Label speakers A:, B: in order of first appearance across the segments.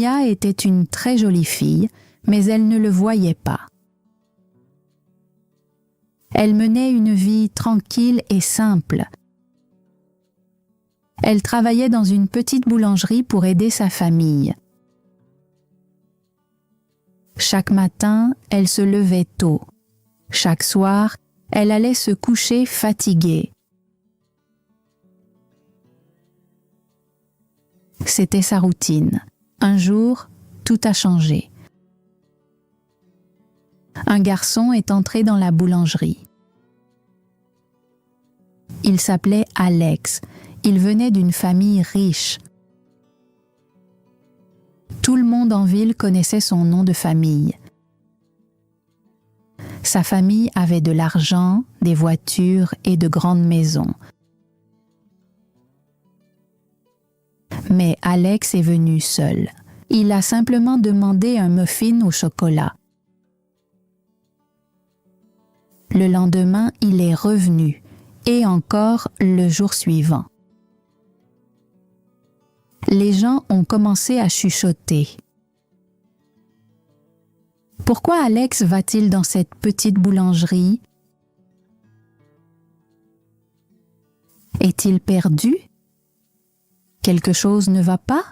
A: Mia était une très jolie fille, mais elle ne le voyait pas. Elle menait une vie tranquille et simple. Elle travaillait dans une petite boulangerie pour aider sa famille. Chaque matin, elle se levait tôt. Chaque soir, elle allait se coucher fatiguée. C'était sa routine. Un jour, tout a changé. Un garçon est entré dans la boulangerie. Il s'appelait Alex. Il venait d'une famille riche. Tout le monde en ville connaissait son nom de famille. Sa famille avait de l'argent, des voitures et de grandes maisons. Mais Alex est venu seul. Il a simplement demandé un muffin au chocolat. Le lendemain, il est revenu, et encore le jour suivant. Les gens ont commencé à chuchoter. Pourquoi Alex va-t-il dans cette petite boulangerie? Est-il perdu? Quelque chose ne va pas?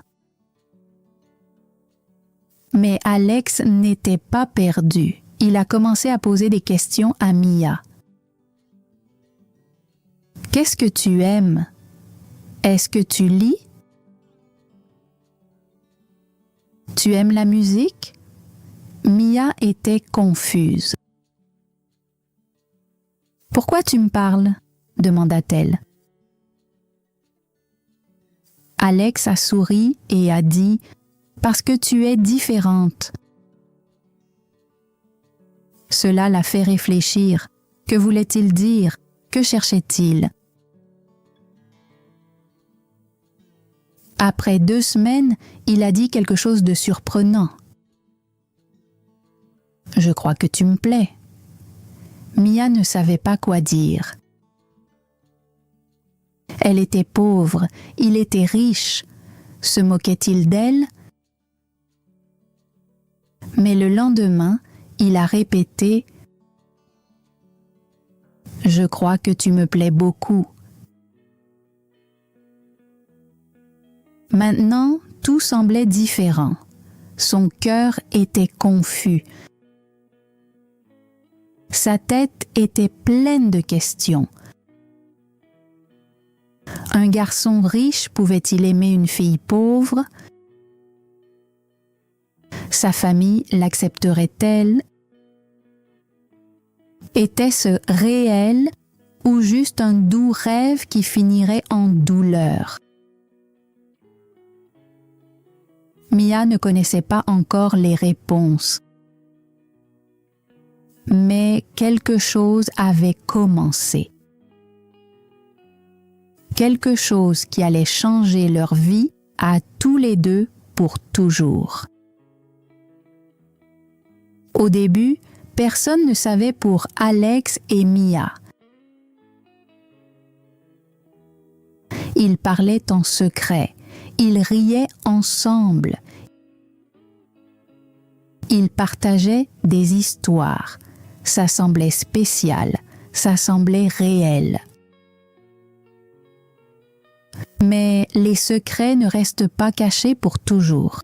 A: Mais Alex n'était pas perdu. Il a commencé à poser des questions à Mia. Qu'est-ce que tu aimes? Est-ce que tu lis? Tu aimes la musique? Mia était confuse. Pourquoi tu me parles? Demanda-t-elle. Alex a souri et a dit « Parce que tu es différente ». Cela l'a fait réfléchir. Que voulait-il dire? Que cherchait-il? Après 2 semaines, il a dit quelque chose de surprenant. « Je crois que tu me plais ». Mia ne savait pas quoi dire. Elle était pauvre, il était riche. Se moquait-il d'elle? Mais le lendemain, il a répété « Je crois que tu me plais beaucoup ». Maintenant, tout semblait différent. Son cœur était confus. Sa tête était pleine de questions. Un garçon riche pouvait-il aimer une fille pauvre? Sa famille l'accepterait-elle? Était-ce réel ou juste un doux rêve qui finirait en douleur? Mia ne connaissait pas encore les réponses. Mais quelque chose avait commencé. Quelque chose qui allait changer leur vie à tous les deux pour toujours. Au début, personne ne savait pour Alex et Mia. Ils parlaient en secret, ils riaient ensemble. Ils partageaient des histoires. Ça semblait spécial, ça semblait réel. Mais les secrets ne restent pas cachés pour toujours.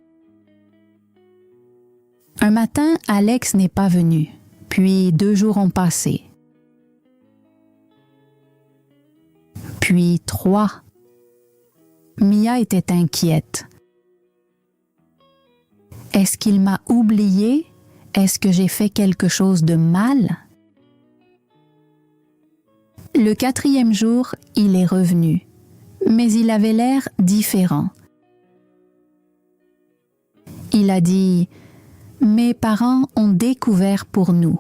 A: Un matin, Alex n'est pas venu, puis 2 jours ont passé. Puis 3. Mia était inquiète. Est-ce qu'il m'a oublié? Est-ce que j'ai fait quelque chose de mal? Le 4e jour, il est revenu, mais il avait l'air différent. Il a dit « Mes parents ont découvert pour nous ».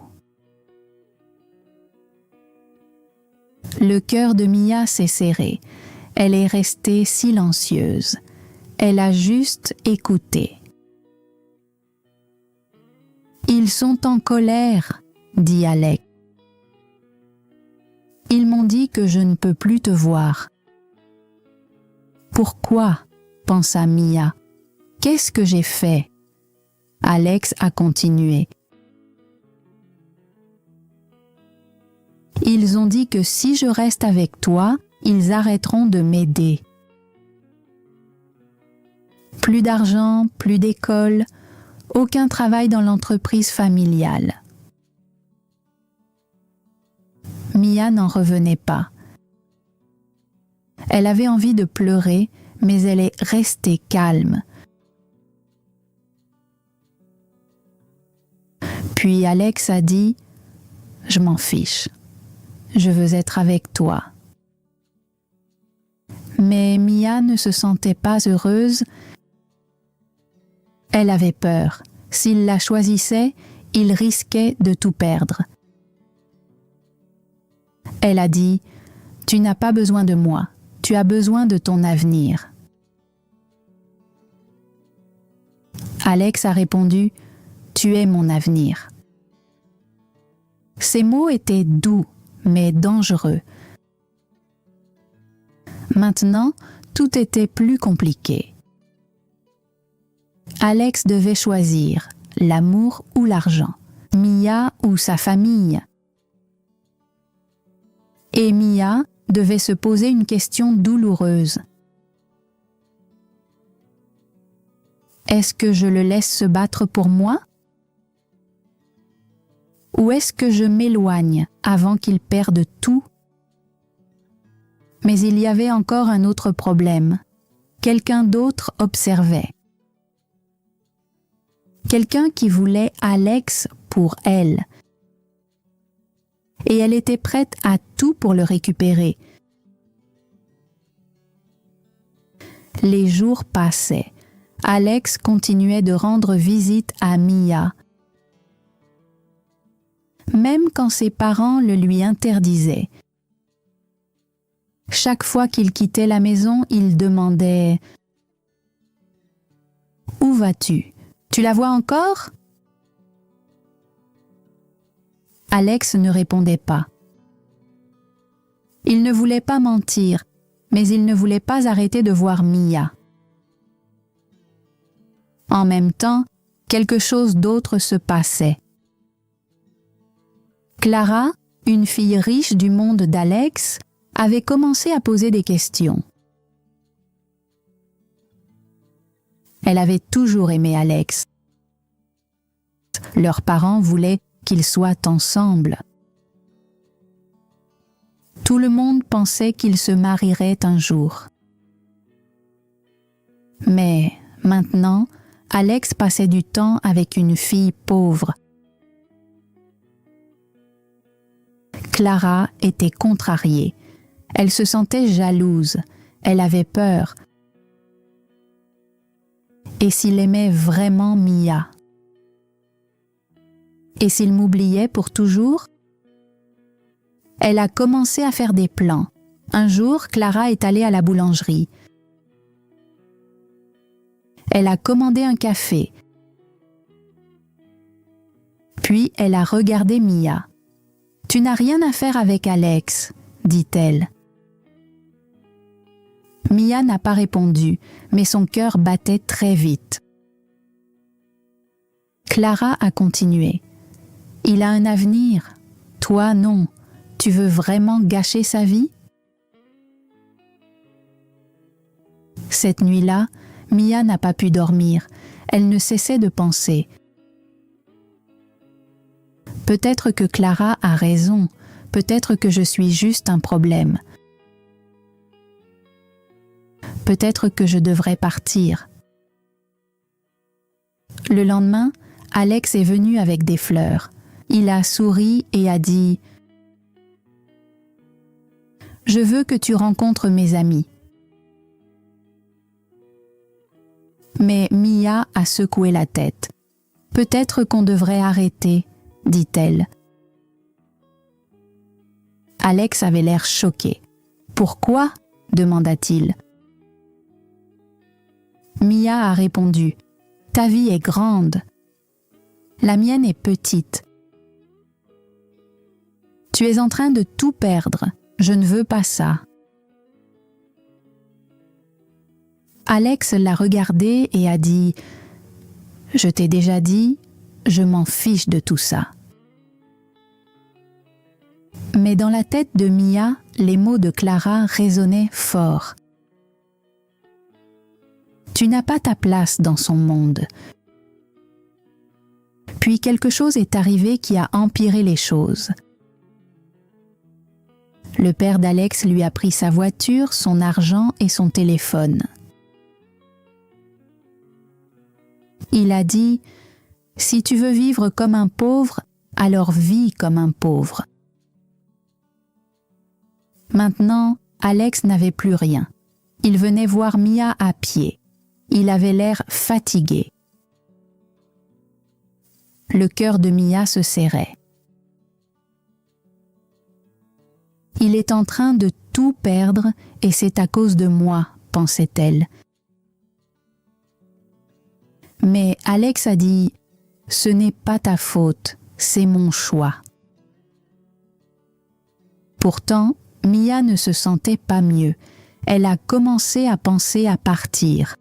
A: Le cœur de Mia s'est serré. Elle est restée silencieuse. Elle a juste écouté. « Ils sont en colère », dit Alex. « Ils m'ont dit que je ne peux plus te voir. » « Pourquoi ?» pensa Mia. « Qu'est-ce que j'ai fait ? Alex a continué. Ils ont dit que si je reste avec toi, ils arrêteront de m'aider. Plus d'argent, plus d'école, aucun travail dans l'entreprise familiale. Mia n'en revenait pas. Elle avait envie de pleurer, mais elle est restée calme. Puis Alex a dit « Je m'en fiche. Je veux être avec toi. » Mais Mia ne se sentait pas heureuse. Elle avait peur. S'il la choisissait, il risquait de tout perdre. Elle a dit « Tu n'as pas besoin de moi. Tu as besoin de ton avenir. » Alex a répondu « Tu es mon avenir. » Ces mots étaient doux, mais dangereux. Maintenant, tout était plus compliqué. Alex devait choisir l'amour ou l'argent, Mia ou sa famille. Et Mia devait se poser une question douloureuse. Est-ce que je le laisse se battre pour moi ? Ou est-ce que je m'éloigne avant qu'il perde tout ? Mais il y avait encore un autre problème. Quelqu'un d'autre observait. Quelqu'un qui voulait Alex pour elle. Et elle était prête à tout pour le récupérer. Les jours passaient. Alex continuait de rendre visite à Mia. Même quand ses parents le lui interdisaient. Chaque fois qu'il quittait la maison, il demandait « Où vas-tu ? Tu la vois encore ?» Alex ne répondait pas. Il ne voulait pas mentir, mais il ne voulait pas arrêter de voir Mia. En même temps, quelque chose d'autre se passait. Clara, une fille riche du monde d'Alex, avait commencé à poser des questions. Elle avait toujours aimé Alex. Leurs parents voulaient qu'ils soient ensemble. Tout le monde pensait qu'ils se marieraient un jour. Mais maintenant, Alex passait du temps avec une fille pauvre. Clara était contrariée. Elle se sentait jalouse. Elle avait peur. Et s'il aimait vraiment Mia ? Et s'il m'oubliait pour toujours ? Elle a commencé à faire des plans. Un jour, Clara est allée à la boulangerie. Elle a commandé un café. Puis elle a regardé Mia. « Tu n'as rien à faire avec Alex », dit-elle. Mia n'a pas répondu, mais son cœur battait très vite. Clara a continué. « Il a un avenir. Toi, non. Tu veux vraiment gâcher sa vie ?» Cette nuit-là, Mia n'a pas pu dormir. Elle ne cessait de penser. Peut-être que Clara a raison. Peut-être que je suis juste un problème. Peut-être que je devrais partir. Le lendemain, Alex est venu avec des fleurs. Il a souri et a dit « Je veux que tu rencontres mes amis. » Mais Mia a secoué la tête. « Peut-être qu'on devrait arrêter, » dit-elle. Alex avait l'air choqué. « Pourquoi ?» demanda-t-il. Mia a répondu « Ta vie est grande. La mienne est petite. Tu es en train de tout perdre. Je ne veux pas ça. » Alex l'a regardé et a dit « Je t'ai déjà dit, je m'en fiche de tout ça. » Mais dans la tête de Mia, les mots de Clara résonnaient fort. Tu n'as pas ta place dans son monde. Puis quelque chose est arrivé qui a empiré les choses. Le père d'Alex lui a pris sa voiture, son argent et son téléphone. Il a dit « Si tu veux vivre comme un pauvre, alors vis comme un pauvre. » Maintenant, Alex n'avait plus rien. Il venait voir Mia à pied. Il avait l'air fatigué. Le cœur de Mia se serrait. Il est en train de tout perdre et c'est à cause de moi, pensait-elle. Mais Alex a dit « Ce n'est pas ta faute, c'est mon choix. » Pourtant, Mia ne se sentait pas mieux. Elle a commencé à penser à partir.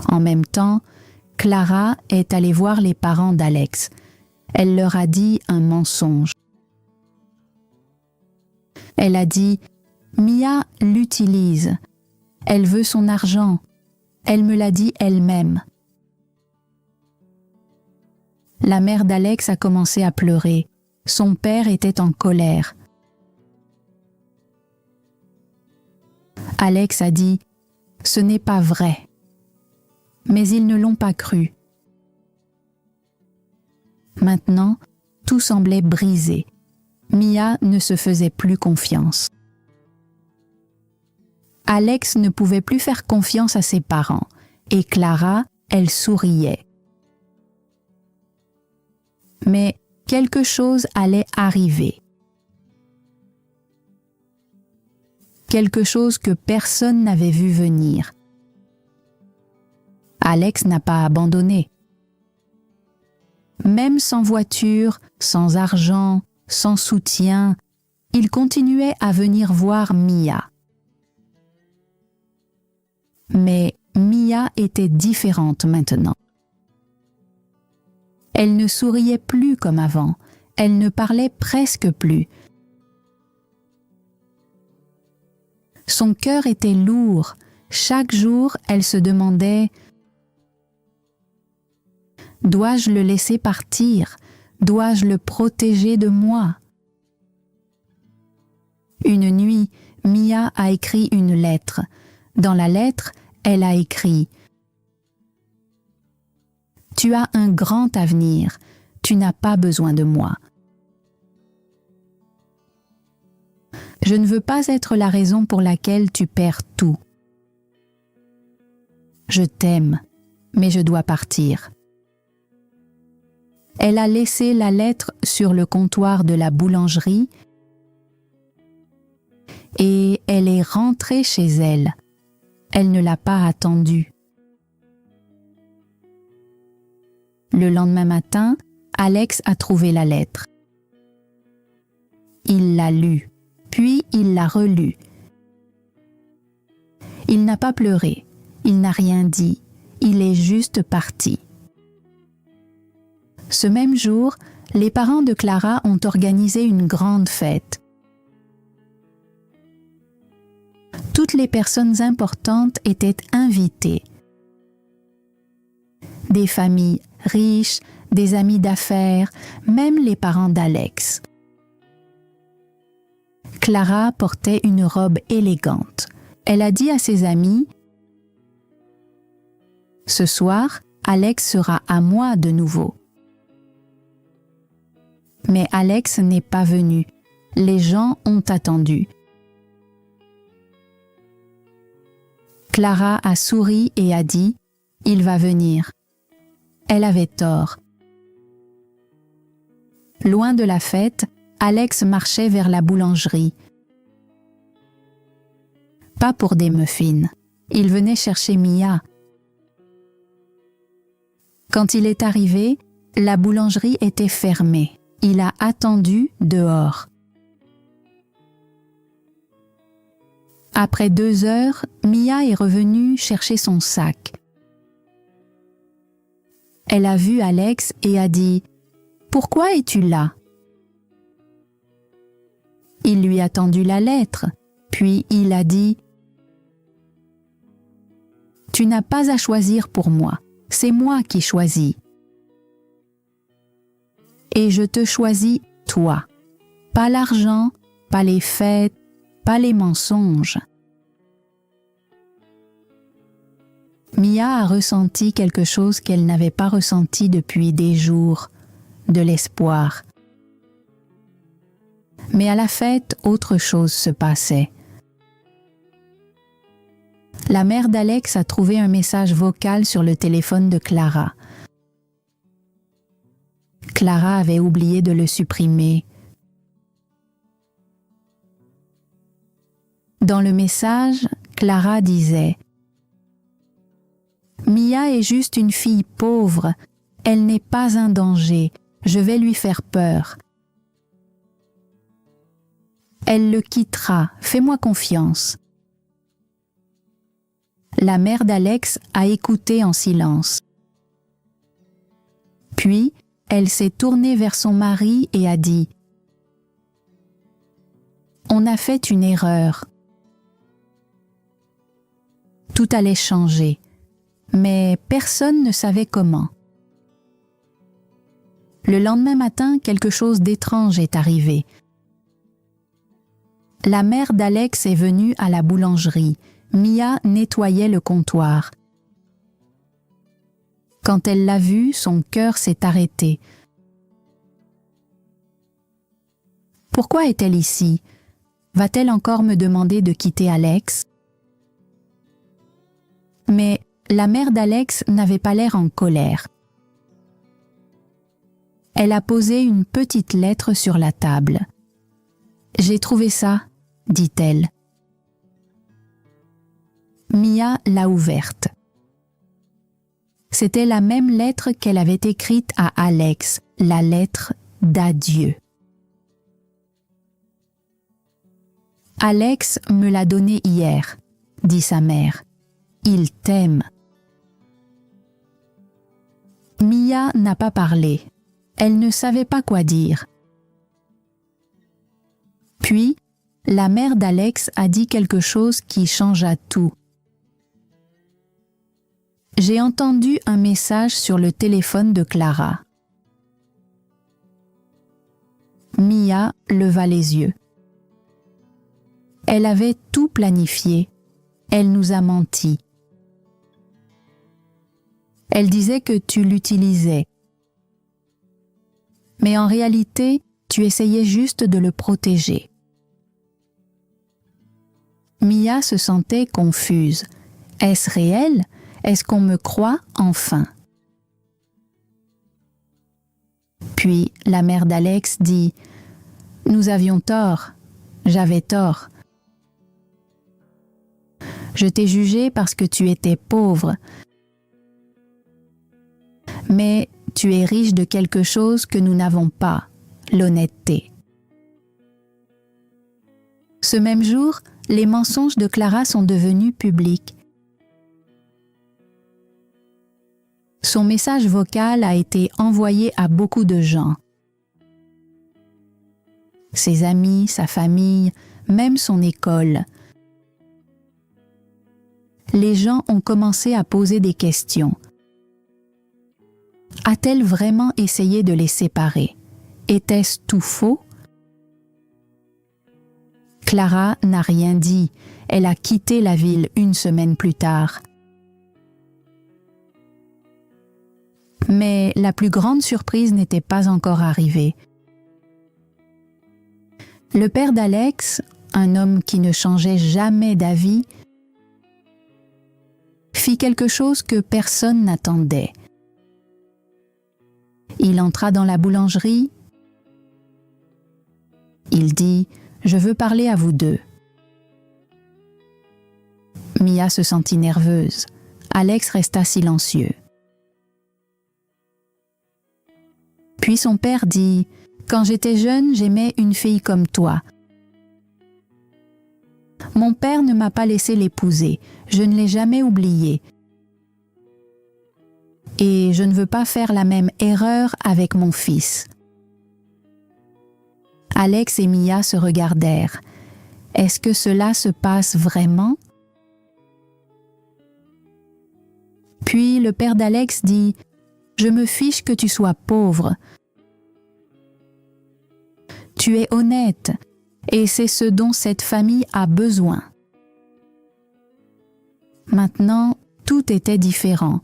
A: En même temps, Clara est allée voir les parents d'Alex. Elle leur a dit un mensonge. Elle a dit « Mia l'utilise. Elle veut son argent. Elle me l'a dit elle-même. » La mère d'Alex a commencé à pleurer. Son père était en colère. Alex a dit « Ce n'est pas vrai. » Mais ils ne l'ont pas cru. Maintenant, tout semblait brisé. Mia ne se faisait plus confiance. Alex ne pouvait plus faire confiance à ses parents, et Clara, elle souriait. Mais quelque chose allait arriver. Quelque chose que personne n'avait vu venir. Alex n'a pas abandonné. Même sans voiture, sans argent, sans soutien, il continuait à venir voir Mia. Mais Mia était différente maintenant. Elle ne souriait plus comme avant, elle ne parlait presque plus. Son cœur était lourd, chaque jour elle se demandait « Dois-je le laisser partir? Dois-je le protéger de moi ?» Une nuit, Mia a écrit une lettre. Dans la lettre, elle a écrit « Tu as un grand avenir, tu n'as pas besoin de moi. Je ne veux pas être la raison pour laquelle tu perds tout. Je t'aime, mais je dois partir. » Elle a laissé la lettre sur le comptoir de la boulangerie et elle est rentrée chez elle. Elle ne l'a pas attendue. Le lendemain matin, Alex a trouvé la lettre. Il l'a lue, puis il l'a relue. Il n'a pas pleuré, il n'a rien dit, il est juste parti. Ce même jour, les parents de Clara ont organisé une grande fête. Toutes les personnes importantes étaient invitées. Des familles riches, des amis d'affaires, même les parents d'Alex. Clara portait une robe élégante. Elle a dit à ses amis « Ce soir, Alex sera à moi de nouveau. » Mais Alex n'est pas venu. Les gens ont attendu. Clara a souri et a dit « Il va venir ». Elle avait tort. Loin de la fête, Alex marchait vers la boulangerie. Pas pour des muffins. Il venait chercher Mia. Quand il est arrivé, la boulangerie était fermée. Il a attendu dehors. Après 2 heures, Mia est revenue chercher son sac. Elle a vu Alex et a dit « Pourquoi es-tu là ?» Il lui a tendu la lettre, puis il a dit « Tu n'as pas à choisir pour moi, c'est moi qui choisis. Et je te choisis toi, pas l'argent, pas les fêtes, pas les mensonges. » Mia a ressenti quelque chose qu'elle n'avait pas ressenti depuis des jours, de l'espoir. Mais à la fête, autre chose se passait. La mère d'Alex a trouvé un message vocal sur le téléphone de Clara. Clara avait oublié de le supprimer. Dans le message, Clara disait « Mia est juste une fille pauvre, elle n'est pas un danger, je vais lui faire peur. Elle le quittera, fais-moi confiance. » La mère d'Alex a écouté en silence. Puis, elle s'est tournée vers son mari et a dit « On a fait une erreur. Tout allait changer, mais personne ne savait comment. Le lendemain matin, quelque chose d'étrange est arrivé. La mère d'Alex est venue à la boulangerie. Mia nettoyait le comptoir. Quand elle l'a vue, son cœur s'est arrêté. Pourquoi est-elle ici? Va-t-elle encore me demander de quitter Alex? Mais la mère d'Alex n'avait pas l'air en colère. Elle a posé une petite lettre sur la table. « J'ai trouvé ça », dit-elle. Mia l'a ouverte. C'était la même lettre qu'elle avait écrite à Alex, la lettre d'adieu. « Alex me l'a donnée hier, » dit sa mère. « Il t'aime. » Mia n'a pas parlé. Elle ne savait pas quoi dire. Puis, la mère d'Alex a dit quelque chose qui changea tout. « J'ai entendu un message sur le téléphone de Clara. » Mia leva les yeux. Elle avait tout planifié. Elle nous a menti. Elle disait que tu l'utilisais. Mais en réalité, tu essayais juste de le protéger. Mia se sentait confuse. Est-ce réel? Est-ce qu'on me croit enfin? Puis la mère d'Alex dit « Nous avions tort, j'avais tort. Je t'ai jugé parce que tu étais pauvre. Mais tu es riche de quelque chose que nous n'avons pas, l'honnêteté. » Ce même jour, les mensonges de Clara sont devenus publics. Son message vocal a été envoyé à beaucoup de gens. Ses amis, sa famille, même son école. Les gens ont commencé à poser des questions. A-t-elle vraiment essayé de les séparer? Était-ce tout faux? Clara n'a rien dit. Elle a quitté la ville 1 semaine plus tard. Mais la plus grande surprise n'était pas encore arrivée. Le père d'Alex, un homme qui ne changeait jamais d'avis, fit quelque chose que personne n'attendait. Il entra dans la boulangerie. Il dit « Je veux parler à vous deux. » Mia se sentit nerveuse. Alex resta silencieux. Puis son père dit « Quand j'étais jeune, j'aimais une fille comme toi. Mon père ne m'a pas laissé l'épouser, je ne l'ai jamais oublié. Et je ne veux pas faire la même erreur avec mon fils. » Alex et Mia se regardèrent. Est-ce que cela se passe vraiment? Puis le père d'Alex dit « Je me fiche que tu sois pauvre. Tu es honnête et c'est ce dont cette famille a besoin. » Maintenant, tout était différent.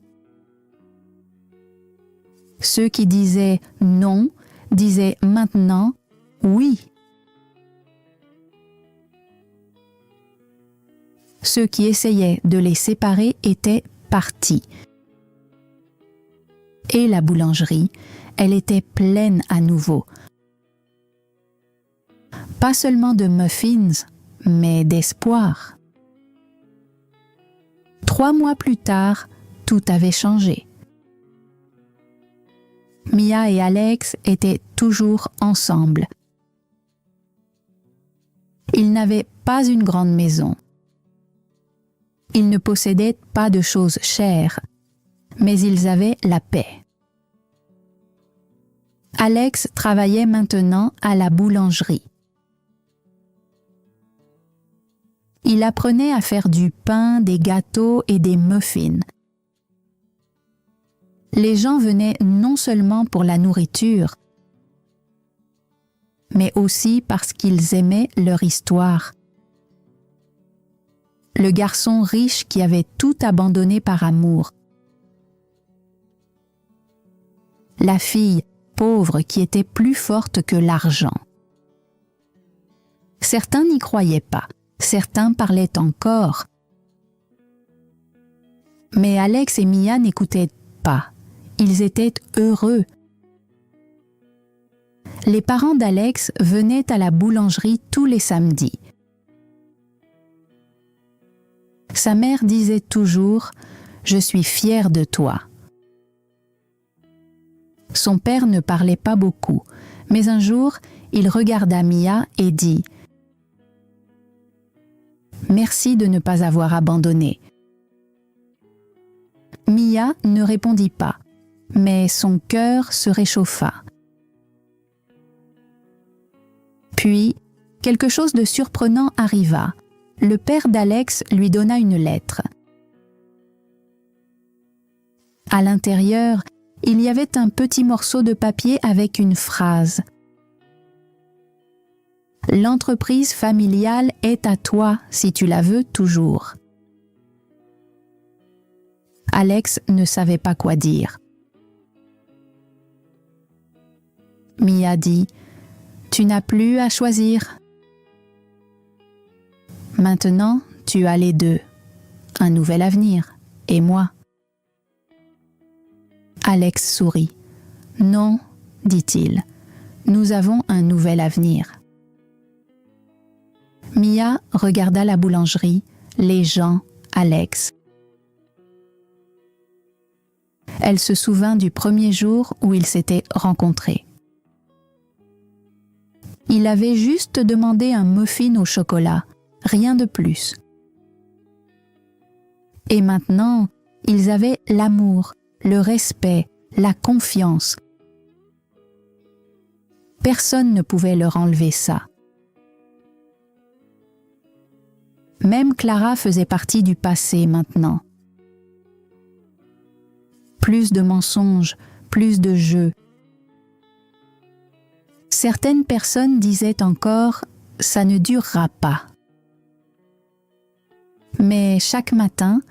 A: Ceux qui disaient non disaient maintenant oui. Ceux qui essayaient de les séparer étaient partis. Et la boulangerie, elle était pleine à nouveau. Pas seulement de muffins, mais d'espoir. 3 mois plus tard, tout avait changé. Mia et Alex étaient toujours ensemble. Ils n'avaient pas une grande maison. Ils ne possédaient pas de choses chères, mais ils avaient la paix. Alex travaillait maintenant à la boulangerie. Il apprenait à faire du pain, des gâteaux et des muffins. Les gens venaient non seulement pour la nourriture, mais aussi parce qu'ils aimaient leur histoire. Le garçon riche qui avait tout abandonné par amour. La fille pauvre qui était plus forte que l'argent. Certains n'y croyaient pas, certains parlaient encore. Mais Alex et Mia n'écoutaient pas, ils étaient heureux. Les parents d'Alex venaient à la boulangerie tous les samedis. Sa mère disait toujours « Je suis fière de toi ». Son père ne parlait pas beaucoup, mais un jour, il regarda Mia et dit « Merci de ne pas avoir abandonné ». Mia ne répondit pas, mais son cœur se réchauffa. Puis, quelque chose de surprenant arriva. Le père d'Alex lui donna une lettre. À l'intérieur, il y avait un petit morceau de papier avec une phrase. « L'entreprise familiale est à toi si tu la veux toujours. » Alex ne savait pas quoi dire. Mia dit « Tu n'as plus à choisir. Maintenant, tu as les deux, un nouvel avenir, et moi. » Alex sourit. « Non, dit-il, nous avons un nouvel avenir. » Mia regarda la boulangerie, les gens, Alex. Elle se souvint du premier jour où ils s'étaient rencontrés. Il avait juste demandé un muffin au chocolat, rien de plus. Et maintenant, ils avaient l'amour, le respect, la confiance. Personne ne pouvait leur enlever ça. Même Clara faisait partie du passé maintenant. Plus de mensonges, plus de jeux. Certaines personnes disaient encore « ça ne durera pas ». Mais chaque matin,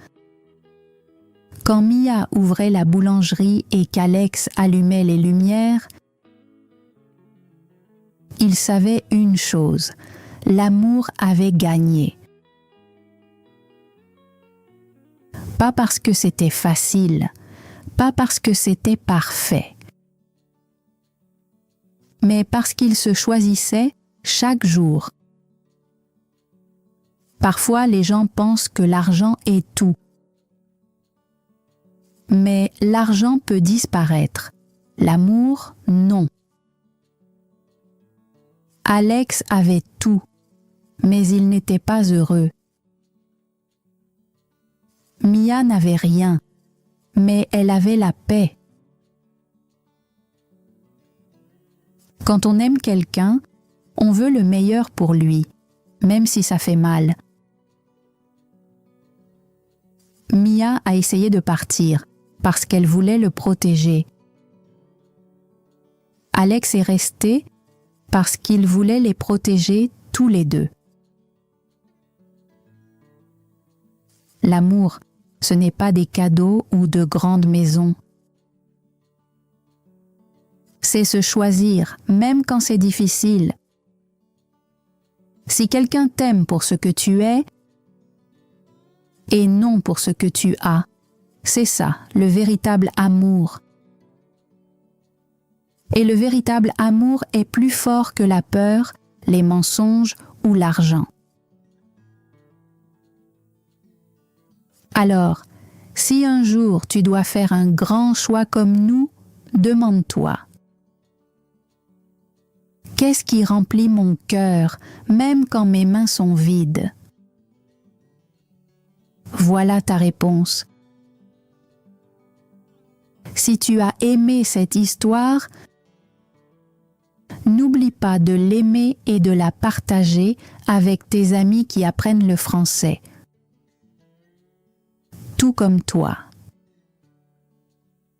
A: quand Mia ouvrait la boulangerie et qu'Alex allumait les lumières, il savait une chose, l'amour avait gagné. Pas parce que c'était facile, pas parce que c'était parfait, mais parce qu'ils se choisissaient chaque jour. Parfois, les gens pensent que l'argent est tout. Mais l'argent peut disparaître. L'amour, non. Alex avait tout, mais il n'était pas heureux. Mia n'avait rien, mais elle avait la paix. Quand on aime quelqu'un, on veut le meilleur pour lui, même si ça fait mal. Mia a essayé de partir parce qu'elle voulait le protéger. Alex est resté parce qu'il voulait les protéger tous les deux. L'amour, ce n'est pas des cadeaux ou de grandes maisons. C'est se choisir, même quand c'est difficile. Si quelqu'un t'aime pour ce que tu es et non pour ce que tu as, c'est ça, le véritable amour. Et le véritable amour est plus fort que la peur, les mensonges ou l'argent. Alors, si un jour tu dois faire un grand choix comme nous, demande-toi: qu'est-ce qui remplit mon cœur, même quand mes mains sont vides? Voilà ta réponse. Si tu as aimé cette histoire, n'oublie pas de l'aimer et de la partager avec tes amis qui apprennent le français, tout comme toi.